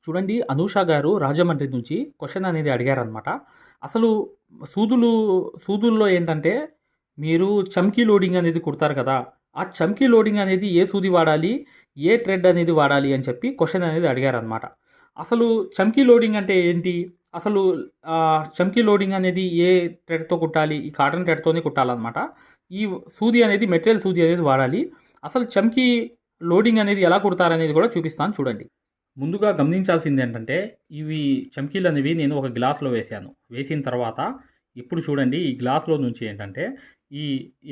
చూడండి, అనూష గారు రాజమండ్రి నుంచి క్వెషన్ అనేది అడిగారనమాట. అసలు సూదులు సూదుల్లో ఏంటంటే, మీరు చమ్కీ లోడింగ్ అనేది కుడతారు కదా! ఆ చమ్కీ లోడింగ్ అనేది ఏ సూది వాడాలి? ఏ థ్రెడ్ అనేది వాడాలి? అని చెప్పి క్వెషన్ అనేది అడిగారనమాట. అసలు చమ్కీ లోడింగ్ అంటే ఏంటి? అసలు చమ్కీ లోడింగ్ అనేది ఏ థ్రెడ్‌తో కుట్టాలి? ఈ కాటన్ థ్రెడ్‌తోనే కుట్టాలనమాట. ఈ సూది అనేది మెటీరియల్ సూది అనేది వాడాలి. అసలు చమ్కీ లోడింగ్ అనేది ఎలా కుడతారనేది కూడా చూపిస్తాను చూడండి. ముందుగా గమనించాల్సిందేంటంటే, ఇవి చమ్కీలనేవి నేను ఒక గ్లాస్‌లో వేశాను. వేసిన తర్వాత ఇప్పుడు చూడండి, ఈ గ్లాస్‌లో నుంచి ఏంటంటే, ఈ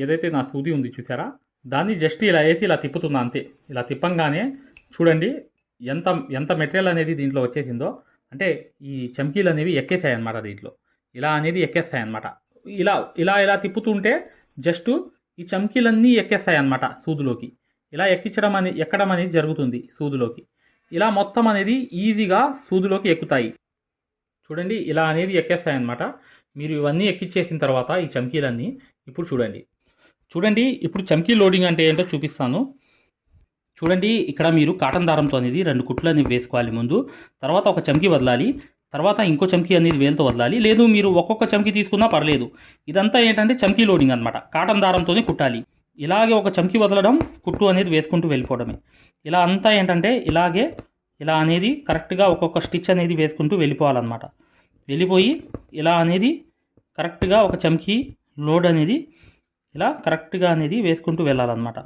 ఏదైతే నా సూది ఉంది చూసారా? దాన్ని జస్ట్ ఇలా ఏసి ఇలా తిప్పుతున్నా అంతే. ఇలా తిప్పంగానే చూడండి, ఎంత ఎంత మెటీరియల్ అనేది దీంట్లో వచ్చేసిందో. అంటే ఈ చమ్కీలనేవి ఎక్కేసాయన్నమాట దీంట్లో. ఇలా అనేది ఎక్కేస్తాయన్నమాట. ఇలా ఇలా ఇలా తిప్పుతుంటే జస్టు ఈ చమ్కీలన్నీ ఎక్కేస్తాయన్నమాట సూదిలోకి. ఇలా ఎక్కడం అనేది జరుగుతుంది సూదిలోకి. ఇలా మొత్తం అనేది ఈజీగా సూదిలోకి ఎక్కుతాయి. చూడండి, ఇలా అనేది ఎక్కేస్తాయన్నమాట. మీరు ఇవన్నీ ఎక్కిచ్చేసిన తర్వాత ఈ చమ్కీలన్నీ ఇప్పుడు చూడండి ఇప్పుడు చమ్కీ లోడింగ్ అంటే ఏంటో చూపిస్తాను. చూడండి, ఇక్కడ మీరు కాటన్ దారంతో అనేది 2 కుట్లు అనేవి వేసుకోవాలి ముందు. తర్వాత ఒక చమ్కీ వదలాలి. తర్వాత ఇంకో చమ్కీ అనేది వేలుతో వదలాలి. లేదు మీరు ఒక్కొక్క చమ్కీ తీసుకున్నా పర్లేదు. ఇదంతా ఏంటంటే చమ్కీ లోడింగ్ అనమాట. కాటన్ దారంతోనే కుట్టాలి. ఇలాగే ఒక చమ్కీ వదలడం, కుట్టు అనేది వేసుకుంటూ వెళ్ళిపోవడమే. ఇలా అంతా ఏంటంటే ఇలా అనేది కరెక్ట్గా ఒక్కొక్క స్టిచ్ అనేది వేసుకుంటూ వెళ్ళిపోవాలన్నమాట. వెళ్ళిపోయి ఇలా అనేది కరెక్ట్గా ఒక చమ్కీ లోడ్ అనేది ఇలా కరెక్ట్గా అనేది వేసుకుంటూ వెళ్ళాలన్నమాట.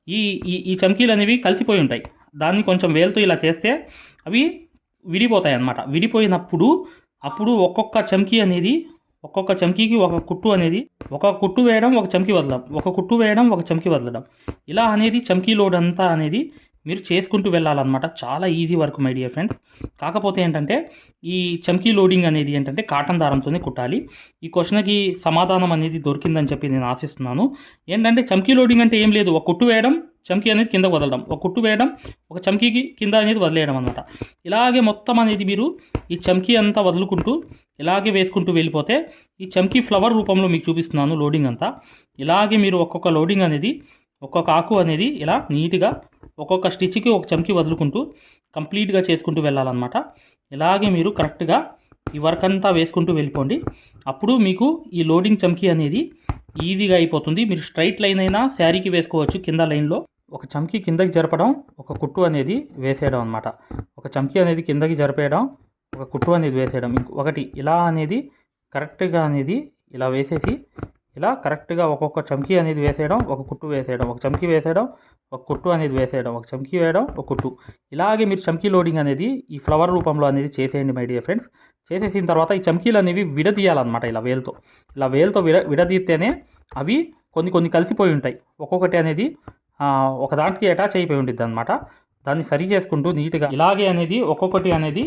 ఈ ఈ ఈ చమ్కీలు అనేవి కలిసిపోయి ఉంటాయి. దాన్ని కొంచెం వేలుతో ఇలా చేస్తే అవి విడిపోతాయి అన్నమాట. విడిపోయినప్పుడు అప్పుడు ఒక్కొక్క చమ్కీకి ఒక కుట్టు అనేది, ఒక కుట్టు వేయడం, ఒక చమ్కీ వదలడం, ఒక కుట్టు వేయడం, ఒక చమ్కీ వదలడం, ఇలా అనేది చమ్కీ లోడ్ అంతా అనేది మీరు చేసుకుంటూ వెళ్ళాలన్నమాట. చాలా easy work my dear friends. కాకపోతే ఏంటంటే ఈ చమ్కీ లోడింగ్ అనేది ఏంటంటే కాటన్ దారంతోనే కుట్టాలి. ఈ క్వశ్చన్కి సమాధానం అనేది దొరికిందని చెప్పి నేను ఆశిస్తున్నాను. ఏంటంటే చమ్కీ లోడింగ్ అంటే ఏం లేదు, ఒక కుట్టు వేయడం, చమ్కీ అనేది కింద వదలడం, ఒక కుట్టు వేయడం, ఒక చమ్కీకి కింద అనేది వదిలేయడం అనమాట. ఇలాగే మొత్తం అనేది మీరు ఈ చమ్కీ అంతా వదులుకుంటూ ఇలాగే వేసుకుంటూ వెళ్ళిపోతే ఈ చమ్కీ ఫ్లవర్ రూపంలో మీకు చూపిస్తున్నాను లోడింగ్ అంతా. ఇలాగే మీరు ఒక్కొక్క లోడింగ్ అనేది, ఒక్కొక్క ఆకు అనేది ఇలా నీట్గా ఒక్కొక్క స్టిచ్కి ఒక చమ్కీ వదులుకుంటూ కంప్లీట్గా చేసుకుంటూ వెళ్ళాలన్నమాట. ఇలాగే మీరు కరెక్ట్గా ఈ వర్క్ అంతా వేసుకుంటూ వెళ్ళిపోండి. అప్పుడు మీకు ఈ లోడింగ్ చమ్కీ అనేది ఈజీగా అయిపోతుంది. మీరు స్ట్రైట్ లైన్ అయినా శారీకి వేసుకోవచ్చు. కింద లైన్లో ఒక చమ్కీ కిందకి జరపడం, ఒక కుట్టు అనేది వేసేయడం అనమాట. ఒక చమ్కీ అనేది కిందకి జరిపేయడం, ఒక కుట్టు అనేది వేసేయడం. ఒకటి ఇలా అనేది కరెక్ట్గా అనేది ఇలా వేసేసి ఇలా కరెక్ట్గా ఒక్కొక్క చమ్కీ అనేది వేసేయడం, ఒక కుట్టు వేసేయడం, ఒక చమ్కీ వేసేయడం, ఒక కుట్టు అనేది వేసేయడం, ఒక చమ్కీ వేయడం, ఒక కుట్టు. ఇలాగే మీరు చమ్కీ లోడింగ్ అనేది ఈ ఫ్లవర్ రూపంలో అనేది చేసేయండి మై డియర్ ఫ్రెండ్స్. చేసేసిన తర్వాత ఈ చమ్కీలు అనేవి విడదీయాలన్నమాట. ఇలా వేలుతో విడదీస్తేనే అవి కొన్ని కలిసిపోయి ఉంటాయి. ఒక్కొక్కటి అనేది ఒక దాంట్కి అటాచ్ అయిపోయి ఉంటుంది అనమాట. దాన్ని సరి చేసుకుంటూ నీట్గా ఇలాగే అనేది ఒక్కొక్కటి అనేది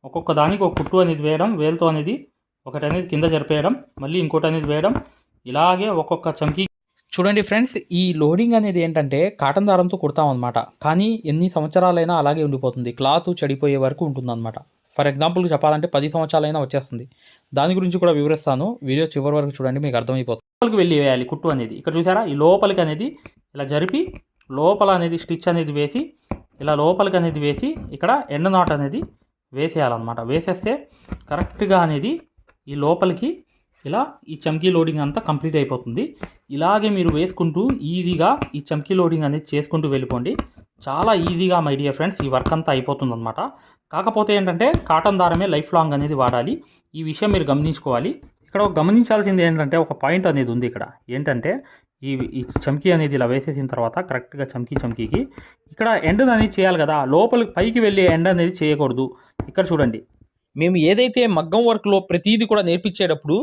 ఒక్కొక్క దానికి ఒక కుట్టు అనేది వేయడం, వేలుతో అనేది ఒకటి అనేది కింద జరిపేయడం, మళ్ళీ ఇంకోటి అనేది వేయడం, ఇలాగే ఒక్కొక్క చమ్కీ. చూడండి ఫ్రెండ్స్, ఈ లోడింగ్ అనేది ఏంటంటే కాటన్ దారంతో కుడతాం అనమాట. కానీ ఎన్ని సంవత్సరాలైనా అలాగే ఉండిపోతుంది. క్లాత్ చెడిపోయే వరకు ఉంటుందన్నమాట. ఫర్ ఎగ్జాంపుల్కి చెప్పాలంటే 10 సంవత్సరాలైనా వచ్చేస్తుంది. దాని గురించి కూడా వివరిస్తాను. వీడియో చివరి వరకు చూడండి, మీకు అర్థమైపోతుంది. లోపలికి వెళ్ళి వేయాలి కుట్టు అనేది. ఇక్కడ చూసారా, ఈ లోపలికి అనేది ఇలా జరిపి లోపల అనేది స్టిచ్ అనేది వేసి ఇలా లోపలికి అనేది వేసి ఇక్కడ ఎండ్ నాట్ అనేది వేసేయాలన్నమాట. వేసేస్తే కరెక్ట్గా అనేది ఈ లోపలికి ఇలా ఈ చమ్కీ లోడింగ్ అంతా కంప్లీట్ అయిపోతుంది. ఇలాగే మీరు వేసుకుంటూ ఈజీగా ఈ చమ్కీ లోడింగ్ అనేది చేసుకుంటూ వెళ్ళిపోండి. చాలా ఈజీగా మై డియర్ ఫ్రెండ్స్ ఈ వర్క్ అంతా అయిపోతుందన్నమాట. కాకపోతే ఏంటంటే కాటన్ దారమే లైఫ్ లాంగ్ అనేది వాడాలి. ఈ విషయం మీరు గమనించుకోవాలి. ఇక్కడ గమనించాల్సింది ఏంటంటే ఒక పాయింట్ అనేది ఉంది ఇక్కడ. ఏంటంటే ఈ చమ్కీ అనేది ఇలా వేసేసిన తర్వాత కరెక్ట్గా చమ్కీకి ఇక్కడ ఎండ్ అనేది చేయాలి కదా, లోపలికి పైకి వెళ్ళే ఎండ్ అనేది చేయకూడదు. ఇక్కడ చూడండి, మేము ఏదైతే మగ్గం వర్క్లో ప్రతిదీ కూడా నేర్పించేటప్పుడు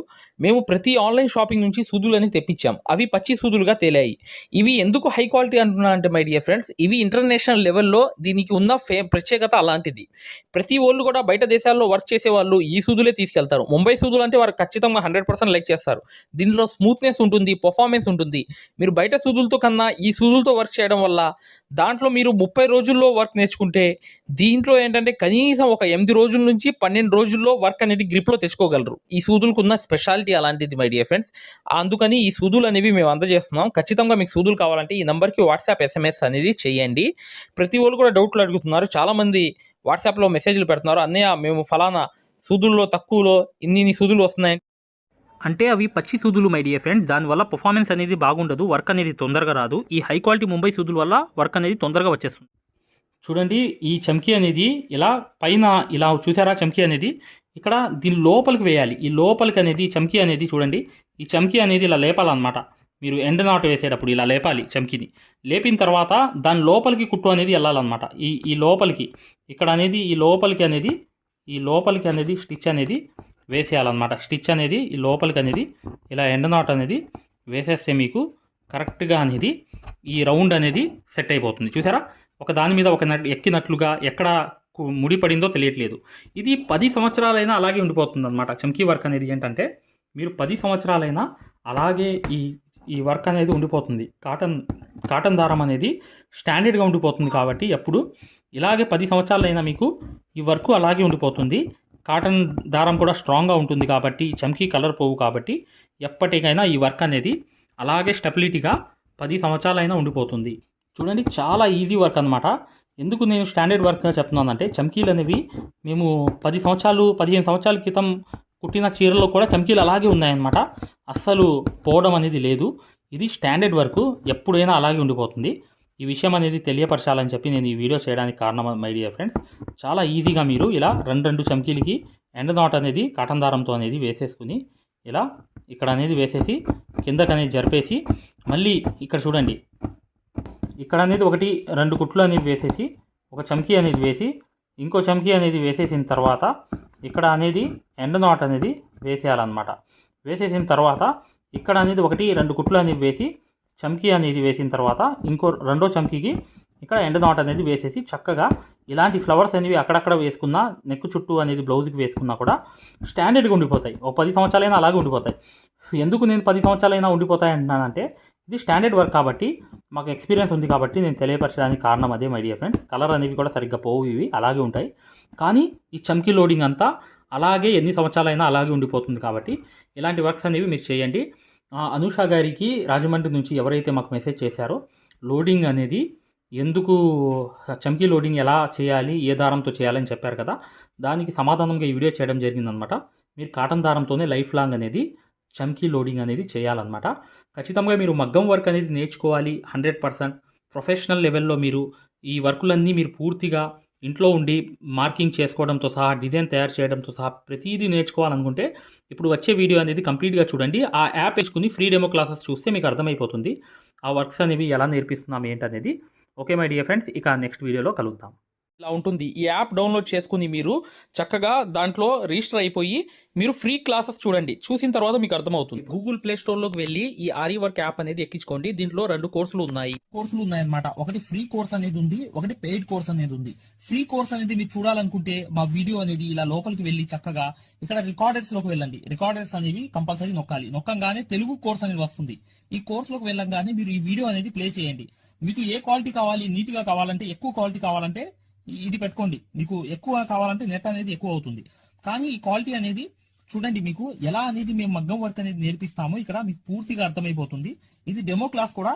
మేము ప్రతి ఆన్లైన్ షాపింగ్ నుంచి సూదులని తెప్పించాం. అవి పచ్చి సూదులుగా తేలాయి. ఇవి ఎందుకు హై క్వాలిటీ అంటున్నా అంటే మై డియర్ ఫ్రెండ్స్, ఇవి ఇంటర్నేషనల్ లెవెల్లో దీనికి ఉన్న ప్రత్యేకత అలాంటిది. ప్రతి వాళ్ళు కూడా బయట దేశాల్లో వర్క్ చేసే వాళ్ళు ఈ సూదులే తీసుకెళ్తారు. ముంబై సూదులు అంటే వారు ఖచ్చితంగా 100% లైక్ చేస్తారు. దీనిలో స్మూత్నెస్ ఉంటుంది, పర్ఫార్మెన్స్ ఉంటుంది. మీరు బయట సూదులతో కన్నా ఈ సూదులతో వర్క్ చేయడం వల్ల దాంట్లో మీరు 30 రోజుల్లో వర్క్ నేర్చుకుంటే దీంట్లో ఏంటంటే కనీసం ఒక 8 రోజుల నుంచి 12 రోజుల్లో వర్క్ అనేది గ్రిప్లో తెచ్చుకోగలరు. ఈ సూదులకు ఉన్న స్పెషాలిటీ అలాంటిది మై డియర్ ఫ్రెండ్స్. అందుకని ఈ సూదులు అనేవి మేము అందజేస్తున్నాం. ఖచ్చితంగా మీకు సూదులు కావాలంటే ఈ నెంబర్కి వాట్సాప్ SMS అనేది చేయండి. ప్రతి వాళ్ళు కూడా డౌట్లు అడుగుతున్నారు. చాలామంది వాట్సాప్లో మెసేజ్లు పెడుతున్నారు, అన్నయ్య మేము ఫలానా సూదుల్లో తక్కువలో ఇన్ని సూదులు వస్తున్నాయి. అంటే అవి పచ్చి సూదులు మై డియర్ ఫ్రెండ్స్. దానివల్ల పర్ఫార్మెన్స్ అనేది బాగుండదు, వర్క్ అనేది తొందరగా రాదు. ఈ హై క్వాలిటీ ముంబై సూదుల వల్ల వర్క్ అనేది తొందరగా వచ్చేస్తుంది. చూడండి, ఈ చమ్కీ అనేది ఇలా పైన ఇలా చూసారా, చమ్కీ అనేది ఇక్కడ దీని లోపలికి వేయాలి. ఈ లోపలికి అనేది చమ్కీ అనేది చూడండి, ఈ చమ్కీ అనేది ఇలా లేపాలన్నమాట. మీరు ఎండ్ నాట్ వేసేటప్పుడు ఇలా లేపాలి చమ్కీని. లేపిన తర్వాత దాని లోపలికి కుట్టు అనేది వెళ్ళాలన్నమాట. ఈ లోపలికి ఇక్కడ అనేది ఈ లోపలికి అనేది స్టిచ్ అనేది వేసేయాలన్నమాట. స్టిచ్ అనేది ఈ లోపలికి అనేది ఇలా ఎండ్ నాట్ అనేది వేసేస్తే మీకు కరెక్ట్గా అనేది ఈ రౌండ్ అనేది సెట్ అయిపోతుంది. చూసారా, ఒక దాని మీద ఒక ఎక్కినట్లుగా ఎక్కడ ముడి పడిందో తెలియట్లేదు. ఇది 10 సంవత్సరాలైనా అలాగే ఉండిపోతుంది అనమాట. చమ్కీ వర్క్ అనేది ఏంటంటే మీరు 10 సంవత్సరాలైనా అలాగే ఈ వర్క్ అనేది ఉండిపోతుంది. కాటన్ దారం అనేది స్టాండర్డ్గా ఉండిపోతుంది కాబట్టి ఎప్పుడు ఇలాగే 10 సంవత్సరాలైనా మీకు ఈ వర్క్ అలాగే ఉండిపోతుంది. కాటన్ దారం కూడా స్ట్రాంగ్గా ఉంటుంది కాబట్టి చమ్కీ కలర్ పోవు కాబట్టి ఎప్పటికైనా ఈ వర్క్ అనేది అలాగే స్టెబిలిటీగా 10 సంవత్సరాలైనా ఉండిపోతుంది. చూడండి, చాలా ఈజీ వర్క్ అనమాట. ఎందుకు నేను స్టాండర్డ్ వర్క్గా చెప్తున్నానంటే చమ్కీలు అనేవి మేము 10 సంవత్సరాలు 15 సంవత్సరాల క్రితం కుట్టిన చీరల్లో కూడా చమ్కీలు అలాగే ఉన్నాయన్నమాట. అస్సలు పోవడం అనేది లేదు. ఇది స్టాండర్డ్ వర్క్, ఎప్పుడైనా అలాగే ఉండిపోతుంది. ఈ విషయం అనేది తెలియపరచాలని చెప్పి నేను ఈ వీడియో చేయడానికి కారణం మై డియర్ ఫ్రెండ్స్. చాలా ఈజీగా మీరు ఇలా రెండు చమ్కీలకి ఎండ్ నాట్ అనేది కాటన్ దారంతో అనేది వేసేసుకుని ఇలా ఇక్కడ అనేది వేసేసి కిందకి అనేది జరిపేసి మళ్ళీ ఇక్కడ చూడండి, ఇక్కడ అనేది 1-2 కుట్లు అనేది వేసేసి ఒక చమ్కీ అనేది వేసి ఇంకో చమ్కీ అనేది వేసేసిన తర్వాత ఇక్కడ అనేది ఎండ్ నాట్ అనేది వేసేయాలన్నమాట. వేసేసిన తర్వాత ఇక్కడ అనేది 1-2 కుట్లు అనేది వేసి చమ్కీ అనేది వేసిన తర్వాత ఇంకో రెండో చమ్కీకి ఇక్కడ ఎండ్ నాట్ అనేది వేసేసి చక్కగా ఇలాంటి ఫ్లవర్స్ అనేవి అక్కడక్కడ వేసుకున్నా, నెక్ చుట్టూ అనేది బ్లౌజ్కి వేసుకున్నా కూడా స్టాండర్డ్గా ఉండిపోతాయి. ఒక 10 సంవత్సరాలైనా అలాగే ఉండిపోతాయి. ఎందుకు నేను 10 సంవత్సరాలైనా ఉండిపోతాయి అంటున్నానంటే ఇది స్టాండర్డ్ వర్క్ కాబట్టి మాకు ఎక్స్పీరియన్స్ ఉంది కాబట్టి నేను తెలియపరచడానికి కారణం అదే మై డియర్ ఫ్రెండ్స్. కలర్ అనేవి కూడా సరిగ్గా పోవు, ఇవి అలాగే ఉంటాయి. కానీ ఈ చమ్కీ లోడింగ్ అంతా అలాగే ఎన్ని సంవత్సరాలైనా అలాగే ఉండిపోతుంది కాబట్టి ఇలాంటి వర్క్స్ అనేవి మీరు చేయండి. అనూష గారికి రాజమండ్రి నుంచి ఎవరైతే మాకు మెసేజ్ చేశారో లోడింగ్ అనేది ఎందుకు చమ్కీ లోడింగ్ ఎలా చేయాలి, ఏ దారంతో చేయాలని చెప్పారు కదా, దానికి సమాధానంగా ఈ వీడియో చేయడం జరిగిందనమాట. మీరు కాటన్ దారంతోనే లైఫ్ లాంగ్ అనేది చమ్కీ లోడింగ్ అనేది చేయాలన్నమాట. ఖచ్చితంగా మీరు మగ్గం వర్క్ అనేది నేర్చుకోవాలి. 100% ప్రొఫెషనల్ లెవెల్లో మీరు ఈ వర్కులన్నీ మీరు పూర్తిగా ఇంట్లో ఉండి మార్కింగ్ చేసుకోవడంతో సహా, డిజైన్ తయారు చేయడంతో సహా ప్రతిదీ నేర్చుకోవాలనుకుంటే ఇప్పుడు వచ్చే వీడియో అనేది కంప్లీట్గా చూడండి. ఆ యాప్ వేసుకుని ఫ్రీ డెమో క్లాసెస్ చూస్తే మీకు అర్థమైపోతుంది ఆ వర్క్స్ అనేవి ఎలా నేర్పిస్తున్నాం ఏంటనేది. ఓకే మై డియర్ ఫ్రెండ్స్, ఇక నెక్స్ట్ వీడియోలో కలుద్దాం. ఇలా ఉంటుంది. ఈ యాప్ డౌన్లోడ్ చేసుకుని మీరు చక్కగా దాంట్లో రిజిస్టర్ అయిపోయి మీరు ఫ్రీ క్లాసెస్ చూడండి. చూసిన తర్వాత మీకు అర్థమవుతుంది. గూగుల్ ప్లే స్టోర్లోకి వెళ్ళి ఈ ఆరి వర్క్ యాప్ అనేది ఎక్కించుకోండి. దీంట్లో 2 కోర్సులు ఉన్నాయన్నమాట. ఒకటి ఫ్రీ కోర్స్ అనేది ఉంది, ఒకటి పెయిడ్ కోర్స్ అనేది ఉంది. ఫ్రీ కోర్స్ అనేది మీరు చూడాలనుకుంటే మా వీడియో అనేది ఇలా లోపలికి వెళ్ళి చక్కగా ఇక్కడ రికార్డర్స్ లోకి వెళ్ళండి. రికార్డర్స్ అనేవి కంపల్సరీ నొక్కాలి. నొక్కంగానే తెలుగు కోర్స్ అనేది వస్తుంది. ఈ కోర్స్ లోకి వెళ్ళంగానే మీరు ఈ వీడియో అనేది ప్లే చేయండి. మీకు ఏ క్వాలిటీ కావాలి, నీట్ గా కావాలంటే, ఎక్కువ క్వాలిటీ కావాలంటే ఇది పెట్టుకోండి. మీకు ఎక్కువ కావాలంటే నెట్ అనేది ఎక్కువ అవుతుంది. కానీ ఈ క్వాలిటీ అనేది చూడండి, మీకు ఎలా అనేది మేము మగ్గం వర్క్ అనేది నేర్పిస్తామో ఇక్కడ మీకు పూర్తిగా అర్థమైపోతుంది. ఇది డెమో క్లాస్ కూడా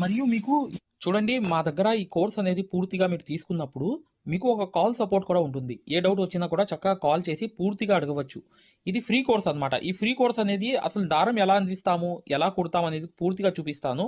మరియు మీకు చూడండి, మా దగ్గర ఈ కోర్స్ అనేది పూర్తిగా మీరు తీసుకున్నప్పుడు మీకు ఒక కాల్ సపోర్ట్ కూడా ఉంటుంది. ఏ డౌట్ వచ్చినా కూడా చక్కగా కాల్ చేసి పూర్తిగా అడగవచ్చు. ఇది ఫ్రీ కోర్స్ అనమాట. ఈ ఫ్రీ కోర్స్ అనేది అసలు దారం ఎలా అందిస్తాము, ఎలా కుడతాము అనేది పూర్తిగా చూపిస్తాను.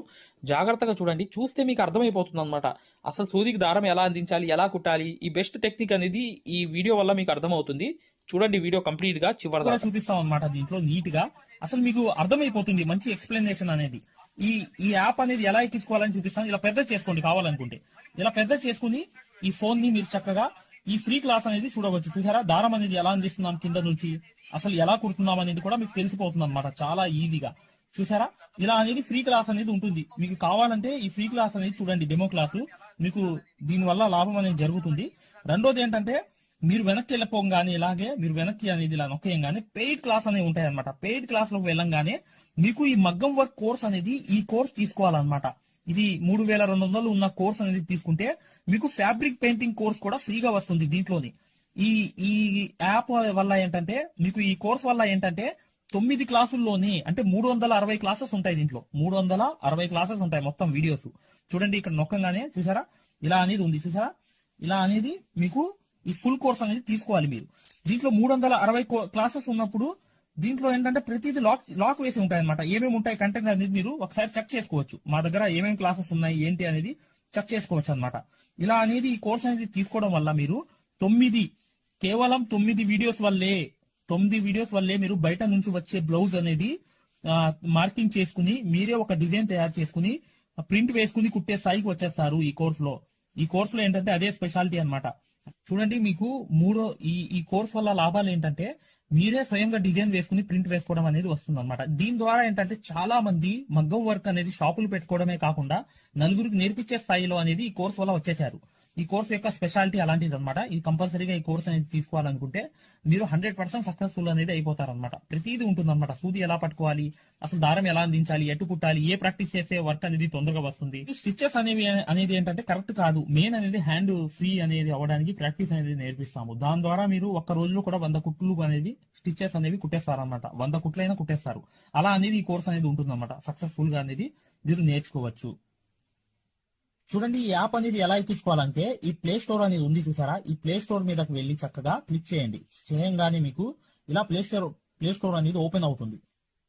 జాగ్రత్తగా చూడండి, చూస్తే మీకు అర్థమైపోతుంది అనమాట. అసలు సూదికి దారం ఎలా అందించాలి, ఎలా కుట్టాలి, ఈ బెస్ట్ టెక్నిక్ అనేది ఈ వీడియో వల్ల మీకు అర్థమవుతుంది. చూడండి, వీడియో కంప్లీట్ గా చివరిగా చూపిస్తాం అనమాట. దీంట్లో నీట్ గా అసలు మీకు అర్థమైపోతుంది. మంచి ఎక్స్ప్లెనేషన్ అనేది ఈ యాప్ అనేది ఎలా ఎక్కించుకోవాలని చూపిస్తాను. ఇలా పెద్ద చేసుకోండి కావాలనుకుంటే. ఇలా పెద్ద చేసుకుని ఈ ఫోన్ ని మీరు చక్కగా ఈ ఫ్రీ క్లాస్ అనేది చూడవచ్చు. చూసారా, దారం అనేది ఎలా అందిస్తున్నాం కింద నుంచి, అసలు ఎలా కుడుతున్నాం అనేది కూడా మీకు తెలిసిపోతుంది అనమాట. చాలా ఈజీగా చూసారా, ఇలా అనేది ఫ్రీ క్లాస్ అనేది ఉంటుంది. మీకు కావాలంటే ఈ ఫ్రీ క్లాస్ అనేది చూడండి, డెమో క్లాసు. మీకు దీనివల్ల లాభం అనేది జరుగుతుంది. రెండోది ఏంటంటే మీరు వెనక్కి వెళ్ళిపోగానే ఇలాగే మీరు వెనక్కి అనేది ఇలా నొక్కేయంగానే పెయిడ్ క్లాస్ అనేవి ఉంటాయి అనమాట. పెయిడ్ క్లాస్ లోకి వెళ్ళంగానే మీకు ఈ మగ్గం వర్క్ కోర్స్ అనేది ఈ కోర్స్ తీసుకోవాలన్నమాట. ఇది 3200 ఉన్న కోర్స్ అనేది తీసుకుంటే మీకు ఫ్యాబ్రిక్ పెయింటింగ్ కోర్స్ కూడా ఫ్రీగా వస్తుంది దీంట్లోని. ఈ యాప్ వల్ల ఏంటంటే మీకు ఈ కోర్స్ వల్ల ఏంటంటే 9 క్లాసుల్లోని అంటే 360 క్లాసెస్ ఉంటాయి. దీంట్లో 360 క్లాసెస్ ఉంటాయి మొత్తం వీడియోస్. చూడండి, ఇక్కడ నొక్కంగానే చూసారా ఇలా అనేది ఉంది. చూసారా, ఇలా అనేది మీకు ఈ ఫుల్ కోర్స్ అనేది తీసుకోవాలి మీరు. దీంట్లో 360 క్లాసెస్ ఉన్నప్పుడు దీంట్లో ఏంటంటే ప్రతిదీ లాక్ వేసి ఉంటాయి అనమాట. ఏమేమి ఉంటాయి కంటెంట్ అనేది మీరు ఒకసారి చెక్ చేసుకోవచ్చు. మా దగ్గర ఏమేమి క్లాసెస్ ఉన్నాయి ఏంటి అనేది చెక్ చేసుకోవచ్చు అనమాట. ఇలా అనేది ఈ కోర్స్ అనేది తీసుకోవడం వల్ల మీరు కేవలం 9 వీడియోస్ వల్లే మీరు బయట నుంచి వచ్చే బ్లౌజ్ అనేది మార్కింగ్ చేసుకుని మీరే ఒక డిజైన్ తయారు చేసుకుని ప్రింట్ వేసుకుని కుట్టే స్థాయికి వచ్చేస్తారు ఈ కోర్సులో ఏంటంటే అదే స్పెషాలిటీ అన్నమాట. చూడండి, మీకు ఈ కోర్స్ వల్ల లాభాలు ఏంటంటే మీరే స్వయంగా డిజైన్ వేసుకుని ప్రింట్ వేసుకోవడం అనేది వస్తుంది అనమాట. దీని ద్వారా ఏంటంటే చాలా మంది మగ్గం వర్క్ అనేది షాపులు పెట్టుకోవడమే కాకుండా నలుగురికి నేర్పించే స్థాయిలో అనేది ఈ కోర్స్ వల్ల వచ్చేసారు. ఈ కోర్స్ యొక్క స్పెషాలిటీ అలాంటిది అనమాట. ఇది కంపల్సరీగా ఈ కోర్స్ అనేది తీసుకోవాలనుకుంటే మీరు 100% సక్సెస్ఫుల్ అనేది అయిపోతారనమాట. ప్రతిదీ ఉంటుంది అనమాట. సూది ఎలా పట్టుకోవాలి, అసలు దారం ఎలా అందించాలి, ఎటు కుట్టాలి, ఏ ప్రాక్టీస్ చేస్తే వర్క్ అనేది తొందరగా వస్తుంది. స్టిచెస్ అనేది ఏంటంటే కరెక్ట్ కాదు. మెయిన్ అనేది హ్యాండ్ ఫ్రీ అనేది అవ్వడానికి ప్రాక్టీస్ అనేది నేర్పిస్తాము. దాని ద్వారా మీరు ఒక్క రోజులో కూడా 100 కుట్లు అనేది స్టిచెస్ అనేవి కుట్టేస్తారనమాట. 100 కుట్లైనా కుట్టేస్తారు. అలా అనేది ఈ కోర్స్ అనేది ఉంటుంది అనమాట. సక్సెస్ఫుల్ గా అనేది మీరు నేర్చుకోవచ్చు. చూడండి, ఈ యాప్ అనేది ఎలా ఎక్కించుకోవాలంటే ఈ ప్లే స్టోర్ అనేది ఉంది చూసారా, ఈ ప్లే స్టోర్ మీదకి వెళ్ళి చక్కగా క్లిక్ చేయండి. చేయంగానే మీకు ఇలా ప్లే స్టోర్ అనేది ఓపెన్ అవుతుంది.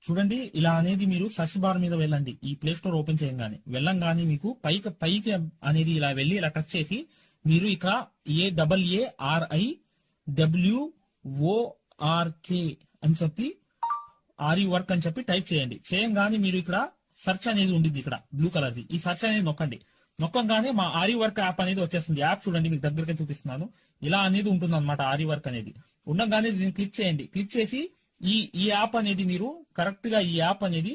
చూడండి, ఇలా అనేది మీరు సర్చ్ బార్ మీద వెళ్ళండి. ఈ ప్లే స్టోర్ ఓపెన్ చేయంగానే వెళ్ళంగానే మీకు పైకి అనేది ఇలా వెళ్ళి ఇలా టచ్ చేసి మీరు ఇక్కడ AARIWORK అని చెప్పి ఆరి వర్క్ అని చెప్పి టైప్ చేయండి. చేయంగానే మీరు ఇక్కడ సర్చ్ అనేది ఉంటుంది, ఇక్కడ బ్లూ కలర్ది. ఈ సర్చ్ అనేది నొక్కంగానే మా ఆరి వర్క్ యాప్ అనేది వచ్చేస్తుంది. యాప్ చూడండి, మీకు దగ్గరగా చూపిస్తున్నాను. ఇలా అనేది ఉంటుంది అనమాట. ఆరి వర్క్ అనేది ఉండగానే దీన్ని క్లిక్ చేయండి. క్లిక్ చేసి ఈ యాప్ అనేది మీరు కరెక్ట్ గా ఈ యాప్ అనేది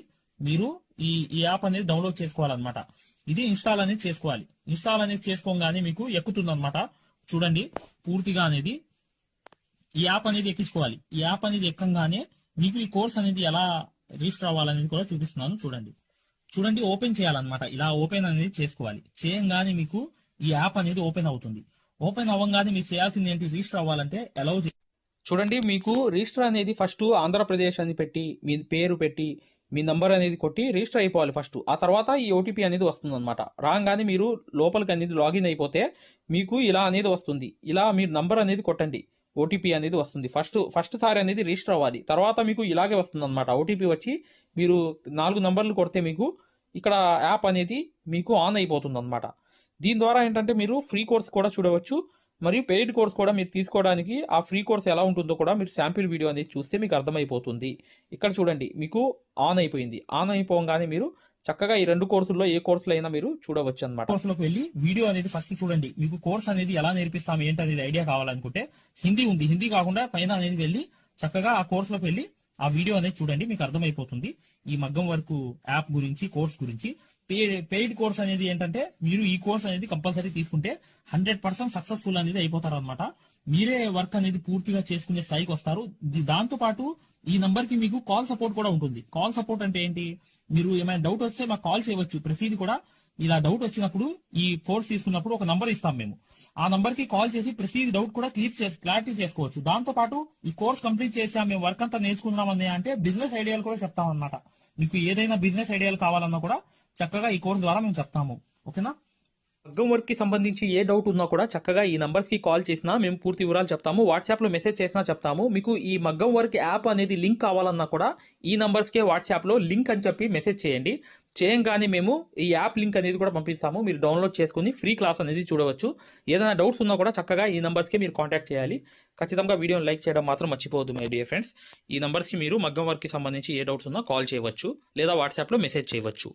డౌన్లోడ్ చేసుకోవాలన్నమాట. ఇది ఇన్స్టాల్ అనేది చేసుకోవాలి. ఇన్స్టాల్ అనేది చేసుకోగానే మీకు ఎక్కుతుంది అనమాట. చూడండి, పూర్తిగా అనేది ఈ యాప్ అనేది ఎక్కించుకోవాలి. ఈ యాప్ అనేది ఎక్కంగానే మీకు ఈ కోర్స్ అనేది ఎలా రిజిస్టర్ అవ్వాలనేది కూడా చూపిస్తున్నాను. చూడండి, ఓపెన్ చేయాలన్నమాట. ఇలా ఓపెన్ అనేది చేసుకోవాలి. చేయంగానే మీకు ఈ యాప్ అనేది ఓపెన్ అవుతుంది. ఓపెన్ అవ్వగానే మీరు చేయాల్సింది ఏంటి, రిజిస్టర్ అవ్వాలంటే అలౌ. చూడండి, మీకు రిజిస్టర్ అనేది ఫస్ట్ ఆంధ్రప్రదేశ్ అని పెట్టి మీ పేరు పెట్టి మీ నంబర్ అనేది కొట్టి రిజిస్టర్ అయిపోవాలి ఫస్ట్. ఆ తర్వాత ఈ ఓటీపీ అనేది వస్తుంది అనమాట. రాగానే మీరు లోపలికి అనేది లాగిన్ అయిపోతే మీకు ఇలా అనేది వస్తుంది. ఇలా మీరు నంబర్ అనేది కొట్టండి, ఓటీపీ అనేది వస్తుంది. ఫస్ట్ సారి అనేది రిజిస్టర్ అవ్వాలి. తర్వాత మీకు ఇలాగే వస్తుంది అనమాట. ఓటీపీ వచ్చి మీరు 4 నంబర్లు కొడితే మీకు ఇక్కడ యాప్ అనేది మీకు ఆన్ అయిపోతుంది అనమాట. దీని ద్వారా ఏంటంటే మీరు ఫ్రీ కోర్స్ కూడా చూడవచ్చు, మరియు పెయిడ్ కోర్స్ కూడా మీరు తీసుకోవడానికి ఆ ఫ్రీ కోర్స్ ఎలా ఉంటుందో కూడా మీరు శాంపిల్ వీడియో అనేది చూస్తే మీకు అర్థమైపోతుంది. ఇక్కడ చూడండి, మీకు ఆన్ అయిపోయింది. ఆన్ అయిపోగానే మీరు చక్కగా ఈ 2 కోర్సుల్లో ఏ కోర్సులో అయినా మీరు చూడవచ్చు అనమాట. కోర్సులోకి వెళ్ళి వీడియో అనేది ఫస్ట్ చూడండి. మీకు కోర్స్ అనేది ఎలా నేర్పిస్తాం ఏంటి అనేది ఐడియా కావాలనుకుంటే హిందీ ఉంది. హిందీ కాకుండా పైన అనేది వెళ్ళి చక్కగా ఆ కోర్సులోకి వెళ్ళి ఆ వీడియో అనేది చూడండి, మీకు అర్థమైపోతుంది ఈ మగ్గం వర్క్ యాప్ గురించి, కోర్స్ గురించి. పెయిడ్ కోర్స్ అనేది ఏంటంటే మీరు ఈ కోర్స్ అనేది కంపల్సరీ తీసుకుంటే 100% సక్సెస్ఫుల్ అనేది అయిపోతారు అనమాట. మీరే వర్క్ అనేది పూర్తిగా చేసుకునే స్థాయికి వస్తారు. దాంతో పాటు ఈ నంబర్ కి మీకు కాల్ సపోర్ట్ కూడా ఉంటుంది. కాల్ సపోర్ట్ అంటే ఏంటి, మీరు ఏమైనా డౌట్ వస్తే మాకు కాల్ చేయవచ్చు. ప్రతిదీ కూడా ఇలా డౌట్ వచ్చినప్పుడు ఈ కోర్స్ తీసుకున్నప్పుడు ఒక నంబర్ ఇస్తాం మేము. ఆ నంబర్ కి కాల్ చేసి ప్రతి డౌట్ కూడా క్లారిటీ చేసుకోవచ్చు. దాంతో పాటు ఈ కోర్స్ కంప్లీట్ చేసాం, మేము వర్క్ అంతా నేర్చుకున్నామని అంటే బిజినెస్ ఐడియాలు కూడా చెప్తాం అనమాట. మీకు ఏదైనా బిజినెస్ ఐడియాలు కావాలన్నా కూడా చక్కగా ఈ కోర్స్ ద్వారా మేము చెప్తాము. ఓకేనా? మగ్గం వర్క్ కి సంబంధించి ఏ డౌట్ ఉన్నా కూడా చక్కగా ఈ నంబర్స్ కి కాల్ చేసినా మేము పూర్తి వివరాలు చెప్తాము. వాట్సాప్ లో మెసేజ్ చేసినా చెప్తాము. మీకు ఈ మగ్గం వర్క్ యాప్ అనేది లింక్ కావాలన్నా కూడా ఈ నంబర్స్ కే వాట్సాప్ లో లింక్ అని చెప్పి మెసేజ్ చేయండి. చేయంగానే మేము ఈ యాప్ లింక్ అనేది కూడా పంపిస్తాము. మీరు డౌన్లోడ్ చేసుకుని ఫ్రీ క్లాస్ అనేది చూడవచ్చు. ఏదైనా డౌట్స్ ఉన్నా కూడా చక్కగా ఈ నంబర్స్కి మీరు కాంటాక్ట్ చేయాలి. ఖచ్చితంగా వీడియోని లైక్ చేయడం మాత్రం మర్చిపోవద్దు మై డియర్ ఫ్రెండ్స్. ఈ నంబర్స్కి మీరు మగ్గం వర్క్కి సంబంధించి ఏ డౌట్స్ ఉన్నా కాల్ చేయవచ్చు లేదా వాట్సాప్లో మెసేజ్ చేయవచ్చు.